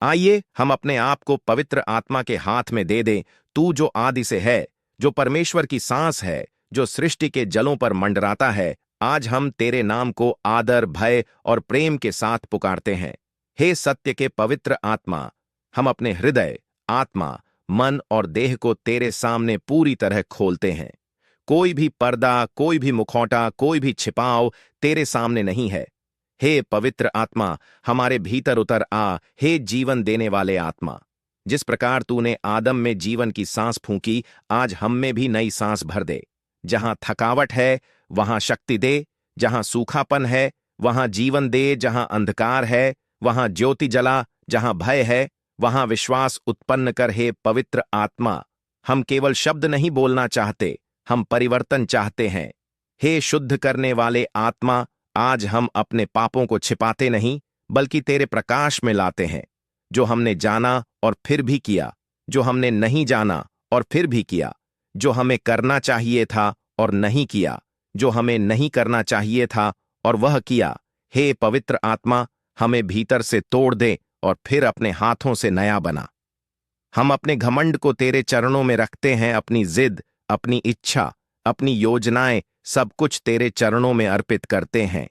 आइए हम अपने आप को पवित्र आत्मा के हाथ में दे दें। तू जो आदि से है, जो परमेश्वर की सांस है, जो सृष्टि के जलों पर मंडराता है, आज हम तेरे नाम को आदर, भय और प्रेम के साथ पुकारते हैं। हे सत्य के पवित्र आत्मा, हम अपने हृदय, आत्मा, मन और देह को तेरे सामने पूरी तरह खोलते हैं। कोई भी पर्दा, कोई भी मुखौटा, कोई भी छिपाव तेरे सामने नहीं है। हे पवित्र आत्मा, हमारे भीतर उतर आ। हे जीवन देने वाले आत्मा, जिस प्रकार तूने आदम में जीवन की सांस फूंकी, आज हम में भी नई सांस भर दे। जहां थकावट है वहां शक्ति दे, जहां सूखापन है वहां जीवन दे, जहां अंधकार है वहां ज्योति जला, जहां भय है वहां विश्वास उत्पन्न कर। हे पवित्र आत्मा, हम केवल शब्द नहीं बोलना चाहते, हम परिवर्तन चाहते हैं। हे शुद्ध करने वाले आत्मा, आज हम अपने पापों को छिपाते नहीं बल्कि तेरे प्रकाश में लाते हैं। जो हमने जाना और फिर भी किया, जो हमने नहीं जाना और फिर भी किया, जो हमें करना चाहिए था और नहीं किया, जो हमें नहीं करना चाहिए था और वह किया। हे पवित्र आत्मा, हमें भीतर से तोड़ दे और फिर अपने हाथों से नया बना। हम अपने घमंड को तेरे चरणों में रखते हैं, अपनी जिद, अपनी इच्छा, अपनी योजनाएं, सब कुछ तेरे चरणों में अर्पित करते हैं।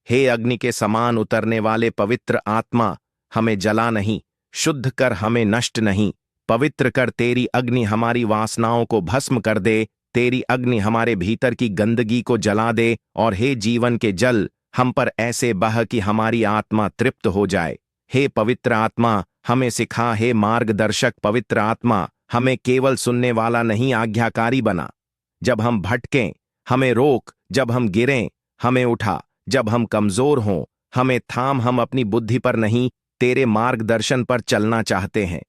हे अग्नि के समान उतरने वाले पवित्र आत्मा, हमें जला नहीं, शुद्ध कर, हमें नष्ट नहीं, पवित्र कर। तेरी अग्नि हमारी वासनाओं को भस्म कर दे, तेरी अग्नि हमारे भीतर की गंदगी को जला दे। और हे जीवन के जल, हम पर ऐसे बह कि हमारी आत्मा तृप्त हो जाए। हे पवित्र आत्मा, हमें सिखा। हे मार्गदर्शक पवित्र आत्मा, हमें केवल सुनने वाला नहीं, आज्ञाकारी बना। जब हम भटकें हमें रोक, जब हम गिरें हमें उठा, जब हम कमजोर हों हमें थाम। हम अपनी बुद्धि पर नहीं, तेरे मार्गदर्शन पर चलना चाहते हैं।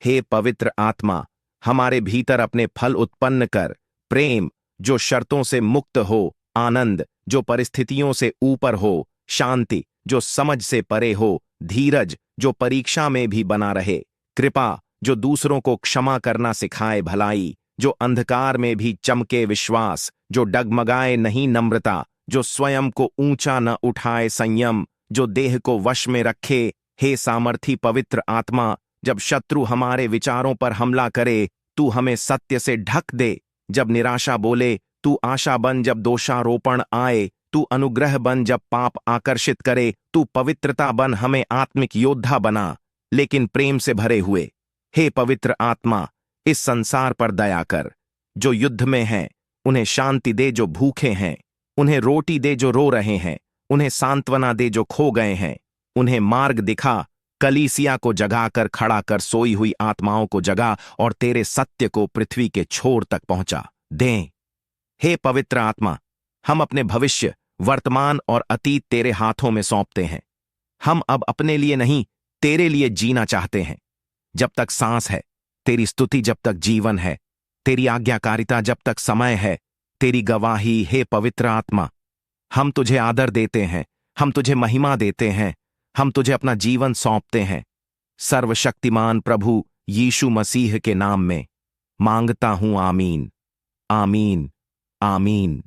हे पवित्र आत्मा, हमारे भीतर अपने फल उत्पन्न कर। प्रेम जो शर्तों से मुक्त हो, आनंद जो परिस्थितियों से ऊपर हो, शांति जो समझ से परे हो, धीरज जो परीक्षा में भी बना रहे, कृपा जो दूसरों को क्षमा करना सिखाए, भलाई जो अंधकार में भी चमके, विश्वास जो डगमगाए नहीं, नम्रता जो स्वयं को ऊंचा न उठाए, संयम जो देह को वश में रखे। हे सामर्थी पवित्र आत्मा, जब शत्रु हमारे विचारों पर हमला करे, तू हमें सत्य से ढक दे। जब निराशा बोले, तू आशा बन। जब दोषारोपण आए, तू अनुग्रह बन। जब पाप आकर्षित करे, तू पवित्रता बन। हमें आत्मिक योद्धा बना, लेकिन प्रेम से भरे हुए। हे पवित्र आत्मा, इस संसार पर दया कर। जो युद्ध में हैं उन्हें शांति दे, जो भूखे हैं उन्हें रोटी दे, जो रो रहे हैं उन्हें सांत्वना दे, जो खो गए हैं उन्हें मार्ग दिखा। कलीसिया को जगाकर खड़ा कर, सोई हुई आत्माओं को जगा और तेरे सत्य को पृथ्वी के छोर तक पहुंचा दें। हे पवित्र आत्मा, हम अपने भविष्य, वर्तमान और अतीत तेरे हाथों में सौंपते हैं। हम अब अपने लिए नहीं, तेरे लिए जीना चाहते हैं। जब तक सांस है, तेरी स्तुति जब तक जीवन है, तेरी आज्ञाकारिता जब तक समय है, तेरी गवाही। हे पवित्र आत्मा, हम तुझे आदर देते हैं, हम तुझे महिमा देते हैं, हम तुझे अपना जीवन सौंपते हैं। सर्वशक्तिमान प्रभु यीशु मसीह के नाम में मांगता हूं, आमीन, आमीन, आमीन।